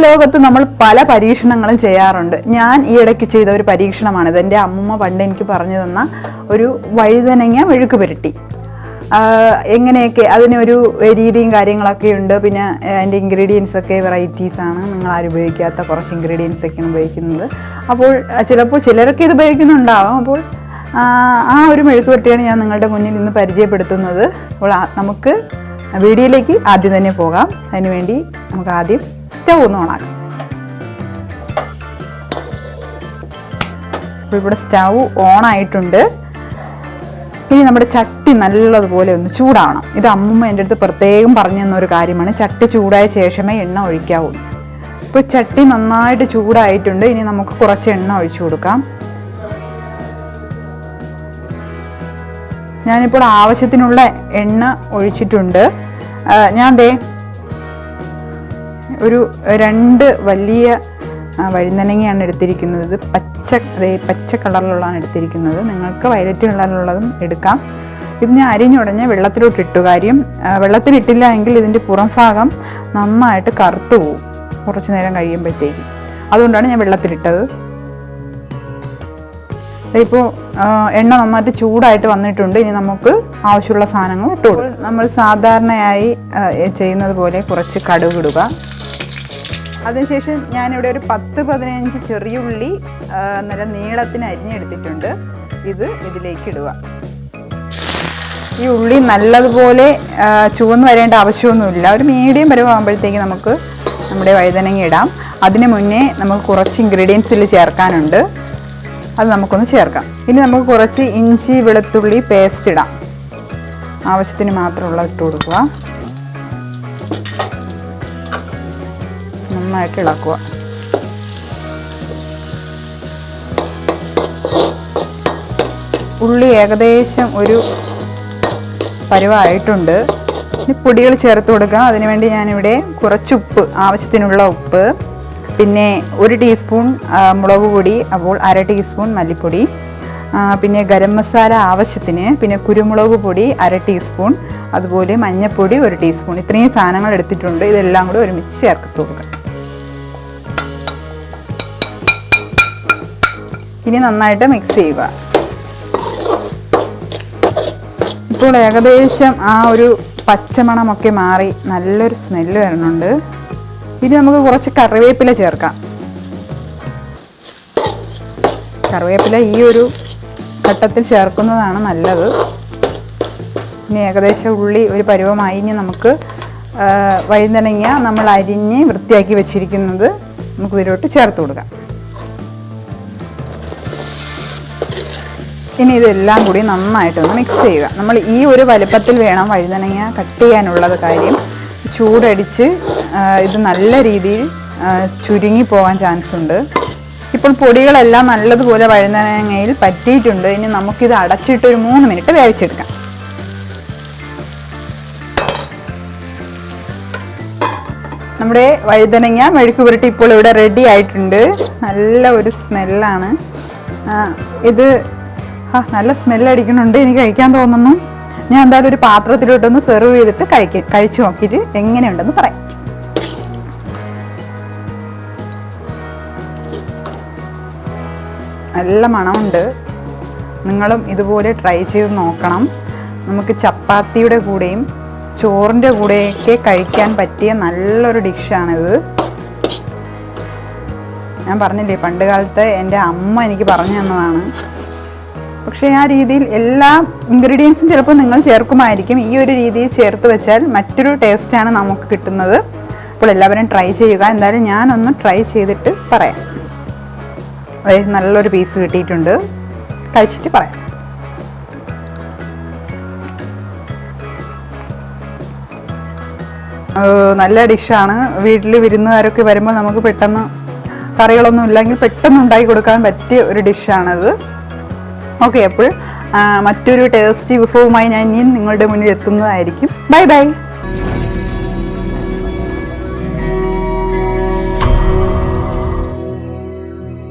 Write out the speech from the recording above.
ലോകത്ത് നമ്മൾ പല പരീക്ഷണങ്ങളും ചെയ്യാറുണ്ട്. ഞാൻ ഈ ഇടയ്ക്ക് ചെയ്ത ഒരു പരീക്ഷണമാണിത്. എൻ്റെ അമ്മൂമ്മ പണ്ട് എനിക്ക് പറഞ്ഞു തന്ന ഒരു വഴുതനങ്ങ മെഴുക്ക് പുരട്ടി. എങ്ങനെയൊക്കെ അതിനൊരു രീതിയും കാര്യങ്ങളൊക്കെ ഉണ്ട്. പിന്നെ അതിൻ്റെ ഇൻഗ്രീഡിയൻസ് ഒക്കെ വെറൈറ്റീസാണ്. നിങ്ങൾ ആരും ഉപയോഗിക്കാത്ത കുറച്ച് ഇൻഗ്രീഡിയൻസ് ഒക്കെയാണ് ഉപയോഗിക്കുന്നത്. അപ്പോൾ ചിലപ്പോൾ ചിലരൊക്കെ ഇത് ഉപയോഗിക്കുന്നുണ്ടാവാം. അപ്പോൾ ആ ഒരു മെഴുക്ക് പുരട്ടിയാണ് ഞാൻ നിങ്ങളുടെ മുന്നിൽ ഇന്ന് പരിചയപ്പെടുത്തുന്നത്. അപ്പോൾ നമുക്ക് വീഡിയോയിലേക്ക് ആദ്യം തന്നെ പോകാം. അതിനുവേണ്ടി നമുക്ക് ആദ്യം സ്റ്റൗ ഒന്ന് ഓണാക്കാം. അപ്പോൾ ഇവിടെ സ്റ്റൗ ഓണായിട്ടുണ്ട്. ഇനി നമ്മുടെ ചട്ടി നല്ലതുപോലെ ഒന്ന് ചൂടാവണം. ഇത് അമ്മൂമ്മ എൻ്റെ അടുത്ത് പ്രത്യേകം പറഞ്ഞു തന്നൊരു കാര്യമാണ്. ചട്ടി ചൂടായ ശേഷമേ എണ്ണ ഒഴിക്കാവൂ. ഇപ്പോൾ ചട്ടി നന്നായിട്ട് ചൂടായിട്ടുണ്ട്. ഇനി നമുക്ക് കുറച്ച് എണ്ണ ഒഴിച്ചു കൊടുക്കാം. ഞാനിപ്പോൾ ആവശ്യത്തിനുള്ള എണ്ണ ഒഴിച്ചിട്ടുണ്ട്. ഞാൻ ഒരു 2 വലിയ വഴുതനങ്ങയാണ് എടുത്തിരിക്കുന്നത്. ഇത് പച്ച കളറിലുള്ളതാണ് എടുത്തിരിക്കുന്നത്. നിങ്ങൾക്ക് വയലറ്റ് കളറിലുള്ളതും എടുക്കാം. ഇത് ഞാൻ അരിഞ്ഞുടഞ്ഞ് വെള്ളത്തിലോട്ട് ഇട്ടു. കാര്യം വെള്ളത്തിലിട്ടില്ല എങ്കിൽ ഇതിൻ്റെ പുറം ഭാഗം നന്നായിട്ട് കറുത്തു പോവും കുറച്ച് നേരം കഴിയുമ്പോഴത്തേക്കും. അതുകൊണ്ടാണ് ഞാൻ വെള്ളത്തിലിട്ടത്. ഇപ്പോൾ എണ്ണ നന്നായിട്ട് ചൂടായിട്ട് വന്നിട്ടുണ്ട്. ഇനി നമുക്ക് ആവശ്യമുള്ള സാധനങ്ങൾ ഇട്ടു കൊടുക്കും. നമ്മൾ സാധാരണയായി ചെയ്യുന്നത് പോലെ കുറച്ച് കടുക് ഇടുക. അതിനുശേഷം ഞാനിവിടെ ഒരു 10-15 ചെറിയുള്ളി നല്ല നീളത്തിന് അരിഞ്ഞെടുത്തിട്ടുണ്ട്. ഇതിലേക്ക് ഇടുക. ഈ ഉള്ളി നല്ലതുപോലെ ചുവന്ന് വരേണ്ട ആവശ്യമൊന്നുമില്ല. ഒരു മീഡിയം പരുവാകുമ്പോഴത്തേക്ക് നമുക്ക് നമ്മുടെ വഴുതനങ്ങ ഇടാം. അതിന് മുന്നേ നമുക്ക് കുറച്ച് ഇൻഗ്രീഡിയൻസിൽ ചേർക്കാനുണ്ട്. അത് നമുക്കൊന്ന് ചേർക്കാം. ഇനി നമുക്ക് കുറച്ച് ഇഞ്ചി വെളുത്തുള്ളി പേസ്റ്റ് ഇടാം. ആവശ്യത്തിന് മാത്രമുള്ളത് ഇട്ട് കൊടുക്കുക. നന്നായിട്ട് ഇളക്കുക. ഉള്ളി ഏകദേശം ഒരു പരുവായിട്ടുണ്ട്. ഇനി പൊടികൾ ചേർത്ത് കൊടുക്കുക. അതിനുവേണ്ടി ഞാനിവിടെ കുറച്ച് ഉപ്പ്, ആവശ്യത്തിനുള്ള ഉപ്പ്, പിന്നെ 1 ടീസ്പൂൺ മുളക് പൊടി, അപ്പോൾ 1/2 ടീസ്പൂൺ മല്ലിപ്പൊടി, പിന്നെ ഗരം മസാല ആവശ്യത്തിന്, പിന്നെ കുരുമുളക് പൊടി 1/2 ടീസ്പൂൺ, അതുപോലെ മഞ്ഞൾപ്പൊടി 1 ടീസ്പൂൺ. ഇത്രയും സാധനങ്ങൾ എടുത്തിട്ടുണ്ട്. ഇതെല്ലാം കൂടി ഒരുമിച്ച് ചേർത്ത് കൊടുക്കുക. ഇനി നന്നായിട്ട് മിക്സ് ചെയ്യുക. ഇപ്പോൾ ഏകദേശം ആ ഒരു പച്ചമണമൊക്കെ മാറി നല്ലൊരു സ്മെല്ല് വരുന്നുണ്ട്. ഇനി നമുക്ക് കുറച്ച് കറിവേപ്പില ചേർക്കാം. കറിവേപ്പില ഈ ഒരു ഘട്ടത്തിൽ ചേർക്കുന്നതാണ് നല്ലത്. ഇനി ഏകദേശം ഉള്ളി ഒരു പരുവമായി. ഇനി നമുക്ക് വഴുതനങ്ങ നമ്മൾ അരിഞ്ഞ് വൃത്തിയാക്കി വെച്ചിരിക്കുന്നത് നമുക്ക് ഇതിലോട്ട് ചേർത്ത് കൊടുക്കാം. ഇനി ഇതെല്ലാം കൂടി നന്നായിട്ടൊന്ന് മിക്സ് ചെയ്യുക. നമ്മൾ ഈ ഒരു വലുപ്പത്തിൽ വേണം വഴുതനങ്ങ കട്ട് ചെയ്യാനുള്ളത്. കാര്യം ചൂടടിച്ച് ഇത് നല്ല രീതിയിൽ ചുരുങ്ങി പോകാൻ ചാൻസ് ഉണ്ട്. ഇപ്പോൾ പൊടികളെല്ലാം നല്ലതുപോലെ വഴുതനങ്ങയിൽ പറ്റിയിട്ടുണ്ട്. ഇനി നമുക്കിത് അടച്ചിട്ട് ഒരു 3 മിനിറ്റ് വേവിച്ചെടുക്കാം. നമ്മുടെ വഴുതനങ്ങ മെഴുക്ക് പുരട്ടി ഇപ്പോൾ ഇവിടെ റെഡി ആയിട്ടുണ്ട്. നല്ല ഒരു സ്മെല്ലാണ് ഇത്. നല്ല സ്മെല്ലടിക്കുന്നുണ്ട്. എനിക്ക് കഴിക്കാൻ തോന്നുന്നു. ഞാൻ എന്തായാലും ഒരു പാത്രത്തിലോട്ടൊന്ന് സെർവ് ചെയ്തിട്ട് കഴിച്ചു നോക്കിയിട്ട് എങ്ങനെയുണ്ടെന്ന് പറയാം. നല്ല മണമുണ്ട്. നിങ്ങളും ഇതുപോലെ ട്രൈ ചെയ്ത് നോക്കണം. നമുക്ക് ചപ്പാത്തിയുടെ കൂടെയും ചോറിൻ്റെ കൂടെയൊക്കെ കഴിക്കാൻ പറ്റിയ നല്ലൊരു ഡിഷാണിത്. ഞാൻ പറഞ്ഞില്ലേ, പണ്ട് കാലത്ത് എൻ്റെ അമ്മ എനിക്ക് പറഞ്ഞു തന്നതാണ്. പക്ഷേ ആ രീതിയിൽ എല്ലാ ഇൻഗ്രീഡിയൻസും ചിലപ്പോൾ നിങ്ങൾ ചേർക്കുമായിരിക്കും. ഈ ഒരു രീതിയിൽ ചേർത്ത് വെച്ചാൽ മറ്റൊരു ടേസ്റ്റാണ് നമുക്ക് കിട്ടുന്നത്. അപ്പോൾ എല്ലാവരും ട്രൈ ചെയ്യുക. എന്തായാലും ഞാനൊന്ന് ട്രൈ ചെയ്തിട്ട് പറയാം. അതായത് നല്ലൊരു പീസ് കിട്ടിയിട്ടുണ്ട്. കഴിച്ചിട്ട് പറയാം. നല്ല ഡിഷാണ്. വീട്ടിൽ വിരുന്നുകാരൊക്കെ വരുമ്പോൾ നമുക്ക് പെട്ടെന്ന് കറികളൊന്നും ഇല്ലെങ്കിൽ പെട്ടെന്ന് ഉണ്ടാക്കി കൊടുക്കാൻ പറ്റിയ ഒരു ഡിഷാണത്. ഓക്കെ, അപ്പോൾ മറ്റൊരു ടേസ്റ്റി വിഭവമായി ഞാൻ ഇനിയും നിങ്ങളുടെ മുന്നിൽ എത്തുന്നതായിരിക്കും. Bye bye.